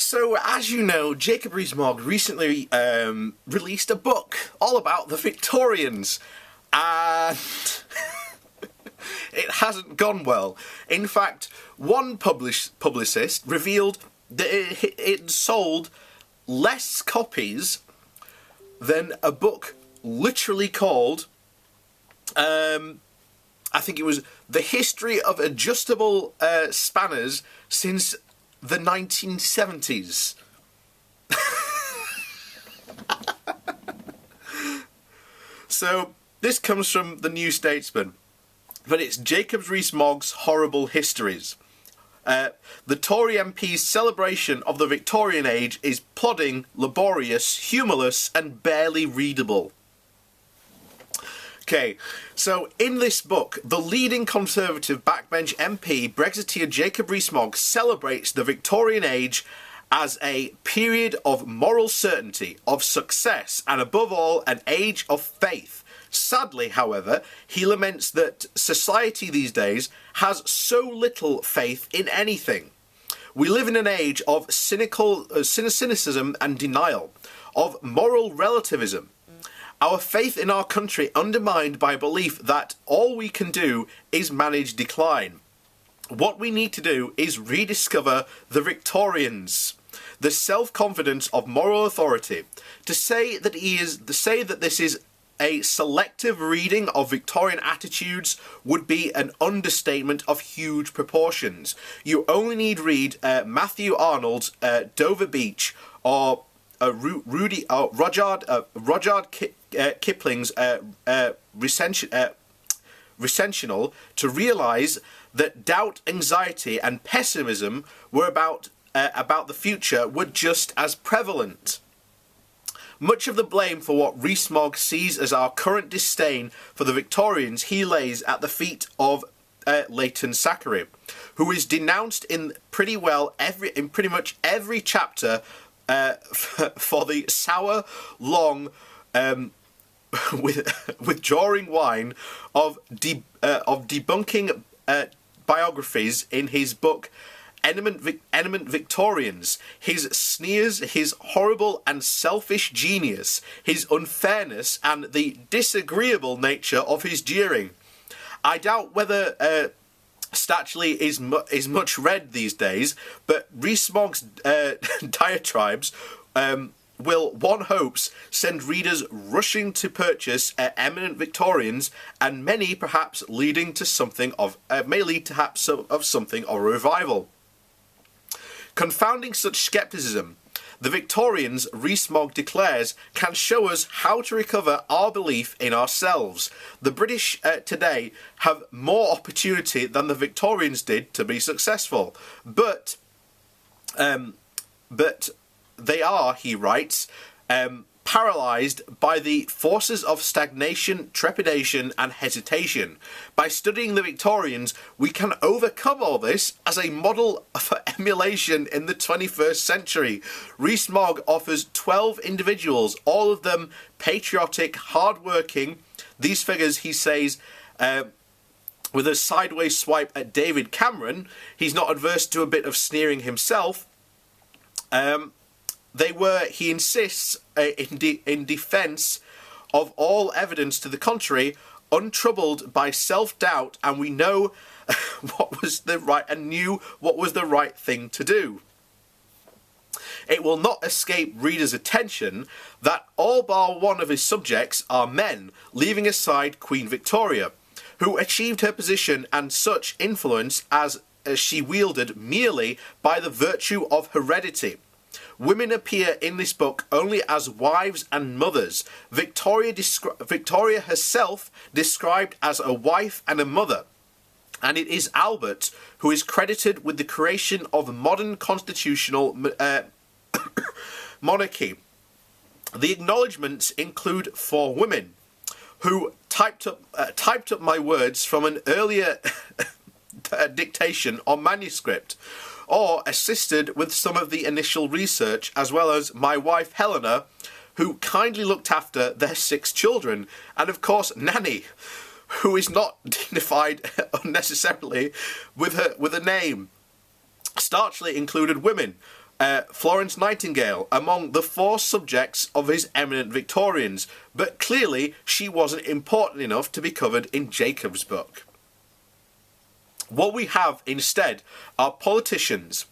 So, as you know, Jacob Rees-Mogg recently released a book all about the Victorians, and it hasn't gone well. In fact, one publicist revealed that it sold less copies than a book literally called, I think it was The History of Adjustable Spanners Since the 1970s. So, this comes from the New Statesman, but it's Jacob Rees-Mogg's Horrible Histories. The Tory MP's celebration of the Victorian age is plodding, laborious, humourless and barely readable. Okay, so in this book, the leading Conservative backbench MP, Brexiteer Jacob Rees-Mogg, celebrates the Victorian age as a period of moral certainty, of success, and above all, an age of faith. Sadly, however, he laments that society these days has so little faith in anything. We live in an age of cynicism and denial, of moral relativism. Our faith in our country undermined by belief that all we can do is manage decline. What we need to do is rediscover the Victorians, the self-confidence of moral authority. To say that this is a selective reading of Victorian attitudes would be an understatement of huge proportions. You only need read Matthew Arnold's Dover Beach or Rudyard Kipling's Recensional to realise that doubt, anxiety and pessimism were about the future were just as prevalent. Much of the blame for what Rees-Mogg sees as our current disdain for the Victorians he lays at the feet of Leighton Zachary, who is denounced in pretty much every chapter for the sour, long, withdrawing wine of debunking biographies in his book Eminent Victorians, his sneers, his horrible and selfish genius, his unfairness and the disagreeable nature of his jeering. I doubt whether Statchley is much read these days, but Rees-Mogg's diatribes will, one hopes, send readers rushing to purchase Eminent Victorians, and many perhaps leading to something of a revival. Confounding such scepticism, the Victorians, Rees-Mogg declares, can show us how to recover our belief in ourselves. The British today have more opportunity than the Victorians did to be successful. But they are, he writes, paralysed by the forces of stagnation, trepidation and hesitation. By studying the Victorians, we can overcome all this as a model for emulation in the 21st century. Rees-Mogg offers 12 individuals, all of them patriotic, hard-working. These figures, he says, with a sideways swipe at David Cameron, he's not adverse to a bit of sneering himself. They were, he insists, in defence of all evidence to the contrary, untroubled by self-doubt, and we know what was the right thing to do. It will not escape readers' attention that all bar one of his subjects are men, leaving aside Queen Victoria, who achieved her position and such influence as she wielded merely by the virtue of heredity. Women appear in this book only as wives and mothers. Victoria herself described as a wife and a mother. And it is Albert who is credited with the creation of modern constitutional monarchy. The acknowledgements include 4 women who typed up my words from an earlier dictation or manuscript, or assisted with some of the initial research, as well as my wife Helena, who kindly looked after their 6 children, and of course Nanny, who is not dignified unnecessarily with a name. Starchley included women, Florence Nightingale among the 4 subjects of his eminent Victorians, but clearly she wasn't important enough to be covered in Jacob's book. What we have instead are politicians,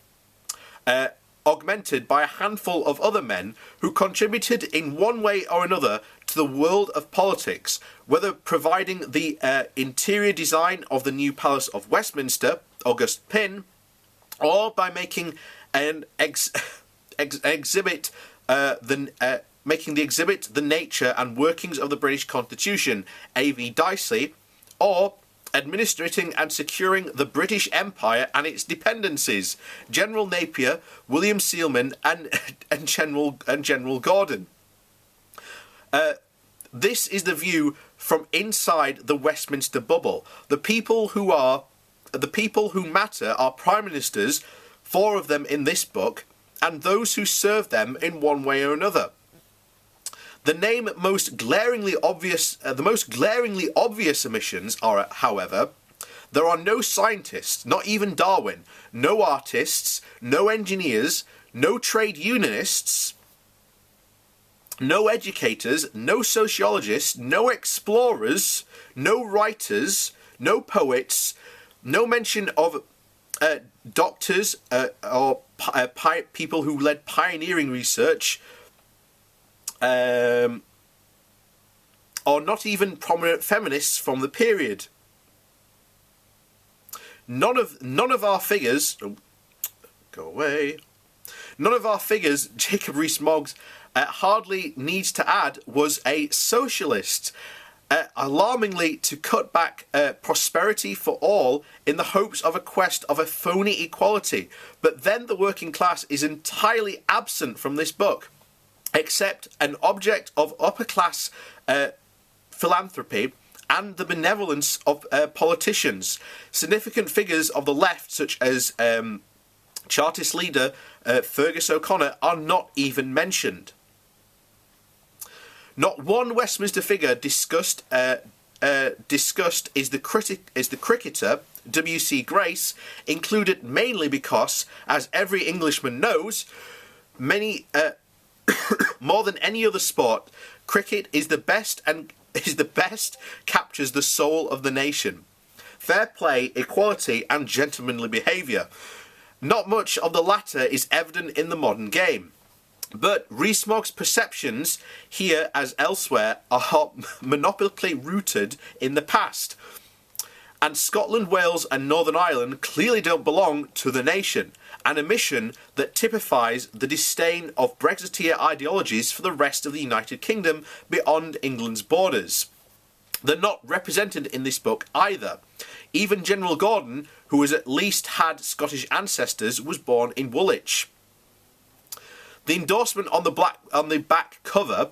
augmented by a handful of other men who contributed in one way or another to the world of politics, whether providing the interior design of the new Palace of Westminster, August Pin, or by making an exhibit, making the exhibit the nature and workings of the British Constitution, A.V. Dicey, or administrating and securing the British Empire and its dependencies, General Napier, William Seelman, and General Gordon. This is the view from inside the Westminster bubble. The people who matter are prime ministers, 4 of them in this book, and those who serve them in one way or another. The most glaringly obvious omissions are, however, there are no scientists, not even Darwin, no artists, no engineers, no trade unionists, no educators, no sociologists, no explorers, no writers, no poets, no mention of doctors or people who led pioneering research, or not even prominent feminists from the period. None of our figures, Jacob Rees-Mogg hardly needs to add, was a socialist, alarmingly to cut back prosperity for all in the hopes of a quest of a phony equality. But then the working class is entirely absent from this book, except an object of upper-class philanthropy and the benevolence of politicians. Significant figures of the left, such as Chartist leader Fergus O'Connor, are not even mentioned. Not one Westminster figure discussed is the cricketer W.C. Grace, included mainly because, as every Englishman knows, more than any other sport, cricket is the best captures the soul of the nation. Fair play, equality, and gentlemanly behaviour. Not much of the latter is evident in the modern game. But Rees-Mogg's perceptions, here as elsewhere, are monopolically rooted in the past. And Scotland, Wales and Northern Ireland clearly don't belong to the nation, an omission that typifies the disdain of Brexiteer ideologies for the rest of the United Kingdom beyond England's borders. They're not represented in this book either. Even General Gordon, who has at least had Scottish ancestors, was born in Woolwich. The endorsement on the back cover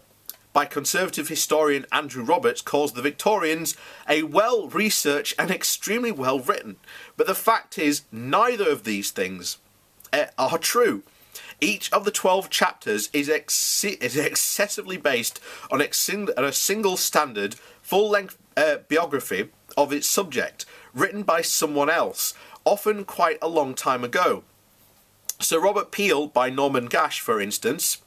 by conservative historian Andrew Roberts calls the Victorians a well-researched and extremely well-written. But the fact is, neither of these things are true. Each of the 12 chapters is excessively based on a single standard, full-length biography of its subject, written by someone else, often quite a long time ago. Sir Robert Peel by Norman Gash, for instance,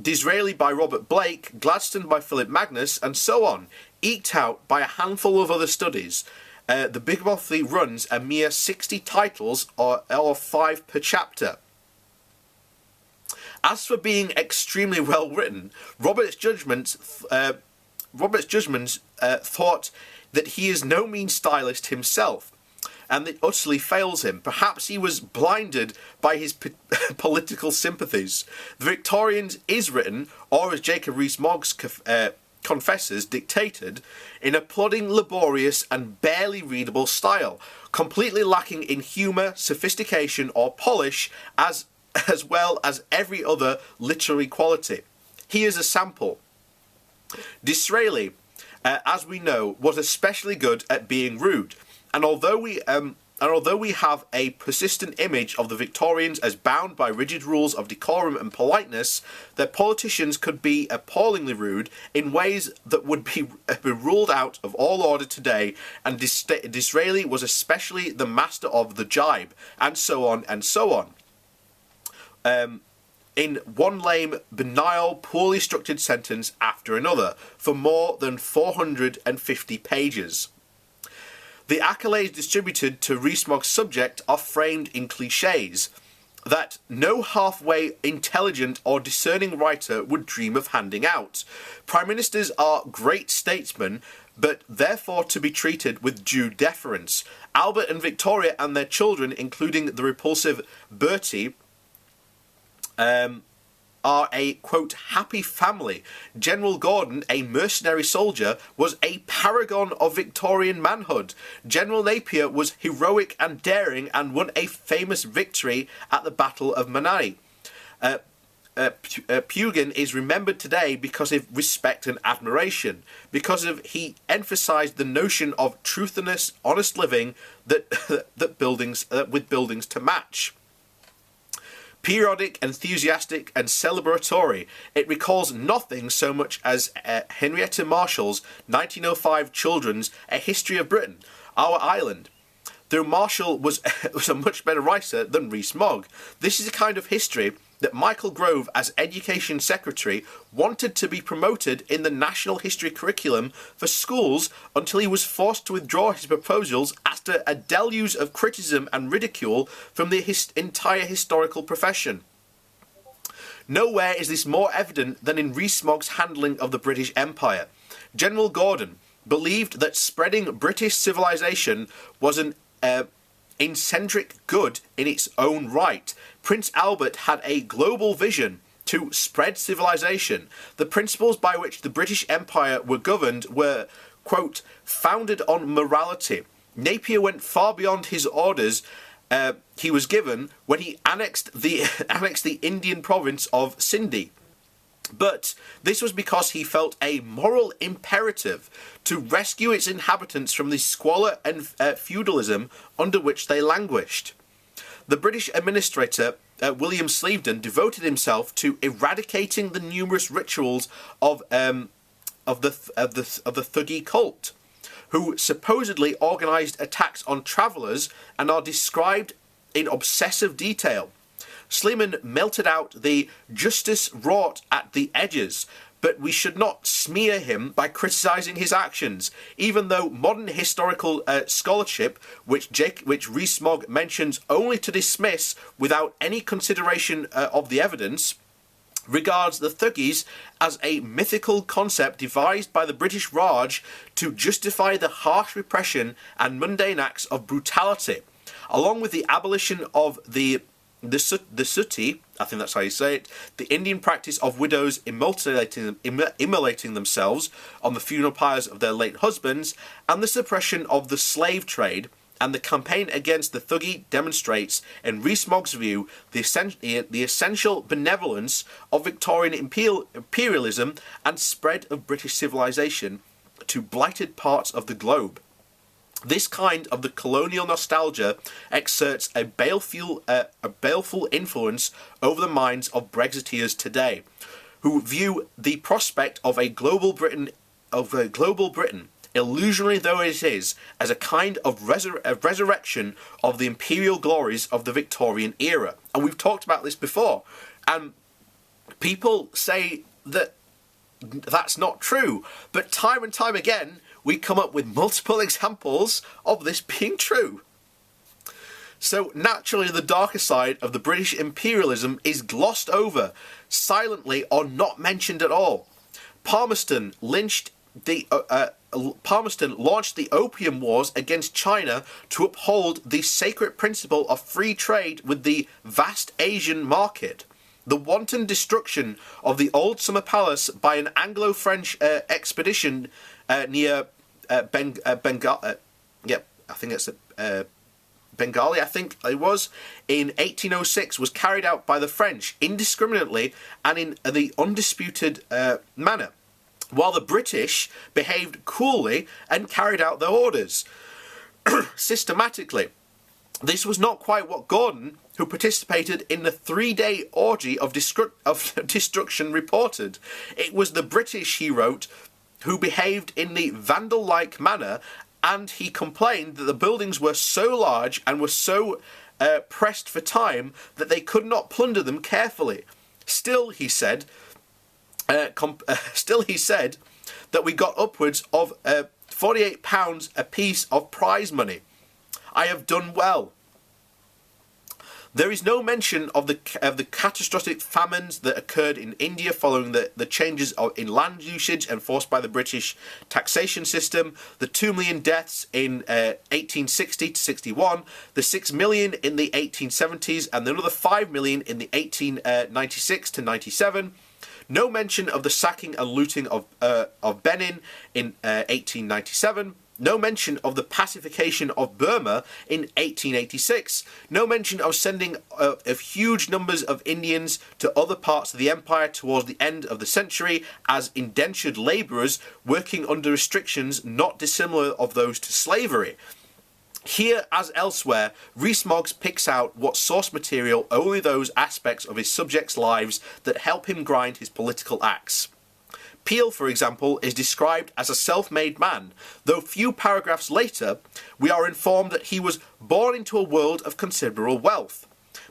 Disraeli by Robert Blake, Gladstone by Philip Magnus, and so on, eked out by a handful of other studies. The bibliography runs a mere 60 titles or 5 per chapter. As for being extremely well written, Robert's judgments thought that he is no mean stylist himself, and that utterly fails him. Perhaps he was blinded by his political sympathies. The Victorians is written, or as Jacob Rees-Mogg confessors, dictated, in a plodding, laborious and barely readable style, completely lacking in humour, sophistication or polish, as well as every other literary quality. Here's a sample. Disraeli, as we know, was especially good at being rude. And although we have a persistent image of the Victorians as bound by rigid rules of decorum and politeness, their politicians could be appallingly rude in ways that would be ruled out of all order today, and Disraeli was especially the master of the jibe, and so on and so on. in one lame, banal, poorly structured sentence after another for more than 450 pages. The accolades distributed to Rees-Mogg's subject are framed in cliches that no halfway intelligent or discerning writer would dream of handing out. Prime ministers are great statesmen, but therefore to be treated with due deference. Albert and Victoria and their children, including the repulsive Bertie, are a, quote, happy family. General Gordon, a mercenary soldier, was a paragon of Victorian manhood. General Napier was heroic and daring and won a famous victory at the Battle of Manai. Pugin is remembered today because of respect and admiration, because of he emphasised the notion of truthfulness, honest living that buildings with buildings to match. Periodic, enthusiastic, and celebratory, it recalls nothing so much as Henrietta Marshall's 1905 children's A History of Britain, Our Island. Though Marshall was a much better writer than Rees-Mogg, this is a kind of history that Michael Grove, as Education Secretary, wanted to be promoted in the National History curriculum for schools until he was forced to withdraw his proposals after a deluge of criticism and ridicule from the entire historical profession. Nowhere is this more evident than in Rees-Mogg's handling of the British Empire. General Gordon believed that spreading British civilization was an eccentric good in its own right. Prince Albert had a global vision to spread civilization. The principles by which the British Empire were governed were, quote, founded on morality. Napier went far beyond his orders he was given when he annexed the Indian province of Sindhi. But this was because he felt a moral imperative to rescue its inhabitants from the squalor and feudalism under which they languished. The British administrator, William Sleeveden, devoted himself to eradicating the numerous rituals of the Thuggee cult, who supposedly organised attacks on travellers and are described in obsessive detail. Sleeman melted out the justice wrought at the edges, but we should not smear him by criticising his actions, even though modern historical scholarship, which Rees-Mogg mentions only to dismiss without any consideration of the evidence, regards the Thuggees as a mythical concept devised by the British Raj to justify the harsh repression and mundane acts of brutality, along with the abolition of the sutti, I think that's how you say it, the Indian practice of widows immolating themselves on the funeral pyres of their late husbands, and the suppression of the slave trade. And the campaign against the Thuggee demonstrates, in Rees-Mogg's view, the essential benevolence of Victorian imperialism and spread of British civilization to blighted parts of the globe. This kind of the colonial nostalgia exerts a baleful influence over the minds of Brexiteers today, who view the prospect of a global Britain, illusionary though it is, as a kind of resurrection of the imperial glories of the Victorian era. And we've talked about this before, and people say that that's not true, but time and time again we come up with multiple examples of this being true. So naturally the darker side of the British imperialism is glossed over, silently or not mentioned at all. Palmerston launched the Opium Wars against China to uphold the sacred principle of free trade with the vast Asian market. The wanton destruction of the old summer palace by an Anglo-French expedition near Bengali, I think it was, in 1806 was carried out by the French indiscriminately and in the undisputed manner, while the British behaved coolly and carried out their orders systematically. This was not quite what Gordon, who participated in the 3-day orgy of destruction, reported. It was the British, he wrote, who behaved in the Vandal-like manner, and he complained that the buildings were so large and were so pressed for time that they could not plunder them carefully. Still, he said that we got upwards of £48 a piece of prize money. I have done well. There is no mention of the catastrophic famines that occurred in India following the changes in land usage enforced by the British taxation system, the 2 million deaths in 1860 to 61, the 6 million in the 1870s, and another 5 million in the 1896 to 97. No mention of the sacking and looting of Benin in 1897. No mention of the pacification of Burma in 1886. No mention of sending of huge numbers of Indians to other parts of the empire towards the end of the century as indentured labourers working under restrictions not dissimilar of those to slavery. Here, as elsewhere, Rees-Mogg picks out what source material only those aspects of his subjects' lives that help him grind his political axe. Peel, for example, is described as a self-made man, though few paragraphs later we are informed that he was born into a world of considerable wealth.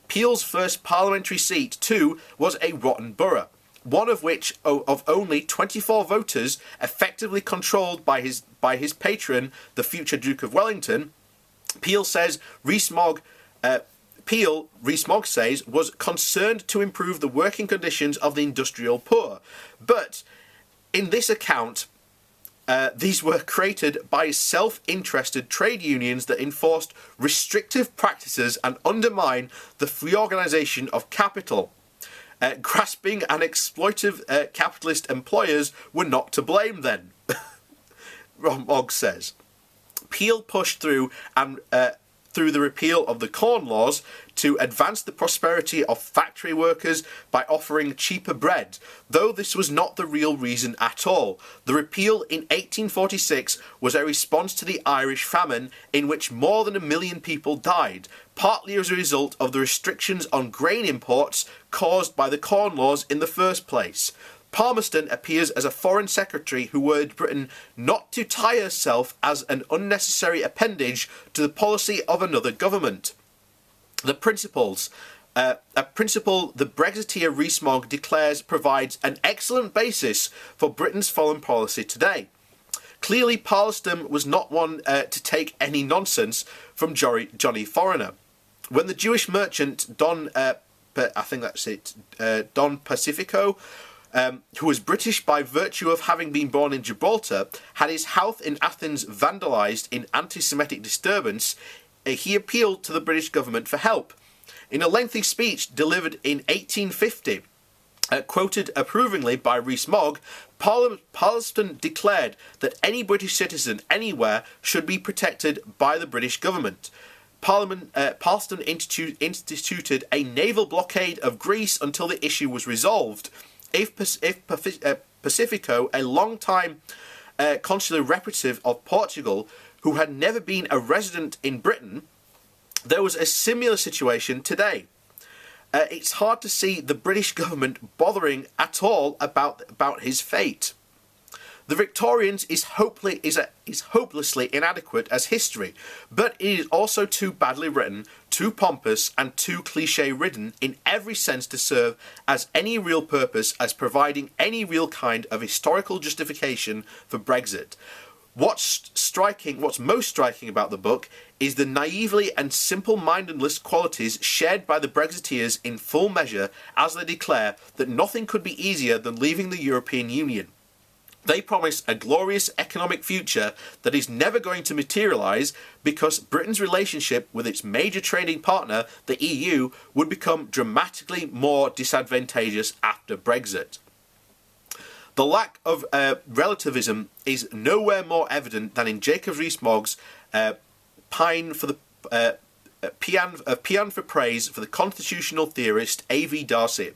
Peel's first parliamentary seat, too, was a rotten borough, one of which of only 24 voters effectively controlled by his patron, the future Duke of Wellington. Peel says Rees-Mogg says was concerned to improve the working conditions of the industrial poor, but in this account, these were created by self-interested trade unions that enforced restrictive practices and undermine the free organisation of capital. Grasping and exploitive capitalist employers were not to blame then, Mogg says. Peel pushed through the repeal of the Corn Laws to advance the prosperity of factory workers by offering cheaper bread, though this was not the real reason at all. The repeal in 1846 was a response to the Irish famine, in which more than 1 million people died, partly as a result of the restrictions on grain imports caused by the Corn Laws in the first place. Palmerston appears as a foreign secretary who urged Britain not to tie herself as an unnecessary appendage to the policy of another government. A principle the Brexiteer Rees-Mogg declares provides an excellent basis for Britain's foreign policy today. Clearly, Palmerston was not one to take any nonsense from Johnny Foreigner. When the Jewish merchant Don Pacifico, who was British by virtue of having been born in Gibraltar, had his house in Athens vandalised in anti-Semitic disturbance, he appealed to the British government for help. In a lengthy speech delivered in 1850, quoted approvingly by Rees-Mogg, Palmerston declared that any British citizen anywhere should be protected by the British government. Palmerston instituted a naval blockade of Greece until the issue was resolved. If Pacifico, a long-time consular representative of Portugal, who had never been a resident in Britain, there was a similar situation today. It's hard to see the British government bothering at all about his fate. The Victorians is hopelessly inadequate as history, but it is also too badly written, too pompous, and too cliché-ridden in every sense to serve as any real purpose as providing any real kind of historical justification for Brexit. What's most striking about the book is the naively and simple-mindedness qualities shared by the Brexiteers in full measure as they declare that nothing could be easier than leaving the European Union. They promise a glorious economic future that is never going to materialise because Britain's relationship with its major trading partner, the EU, would become dramatically more disadvantageous after Brexit. The lack of relativism is nowhere more evident than in Jacob Rees-Mogg's paean for praise for the constitutional theorist A.V. Darcy,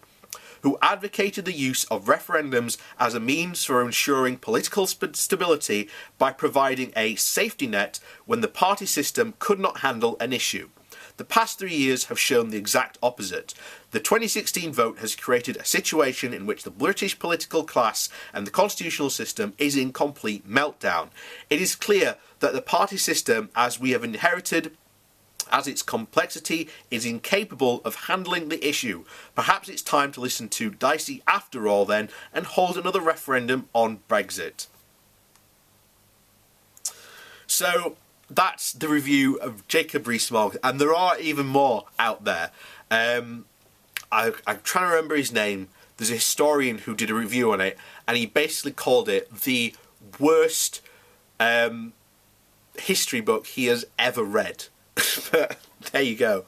who advocated the use of referendums as a means for ensuring political stability by providing a safety net when the party system could not handle an issue. The past 3 years have shown the exact opposite. The 2016 vote has created a situation in which the British political class and the constitutional system is in complete meltdown. It is clear that the party system, as we have inherited as its complexity is incapable of handling the issue. Perhaps it's time to listen to Dicey after all then and hold another referendum on Brexit. So that's the review of Jacob Rees-Mogg, and there are even more out there. I'm trying to remember his name. There's a historian who did a review on it, and he basically called it the worst history book he has ever read. But there you go.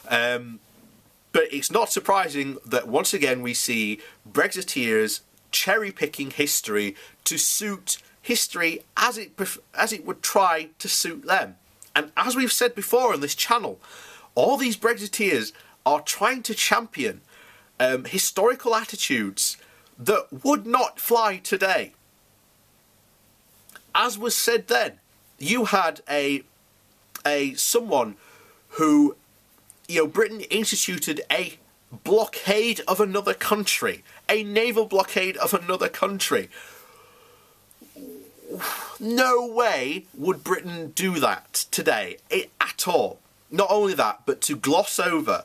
But it's not surprising that once again we see Brexiteers cherry-picking history to suit history as it would try to suit them. And as we've said before on this channel, all these Brexiteers are trying to champion historical attitudes that would not fly today. As was said then, you had someone who, Britain instituted a blockade of another country, a naval blockade of another country. No way would Britain do that today at all. Not only that, but to gloss over,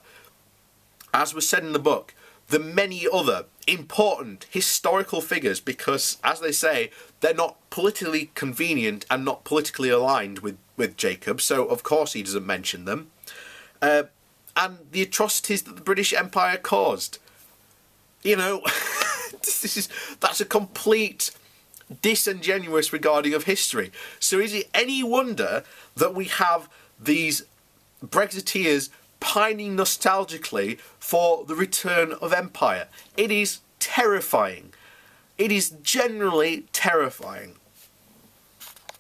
as was said in the book, the many other important historical figures, because, as they say, they're not politically convenient and not politically aligned with Jacob, so of course he doesn't mention them. And the atrocities that the British Empire caused. That's a complete disingenuous regarding of history. So is it any wonder that we have these Brexiteers pining nostalgically for the return of empire? It is terrifying. It is generally terrifying.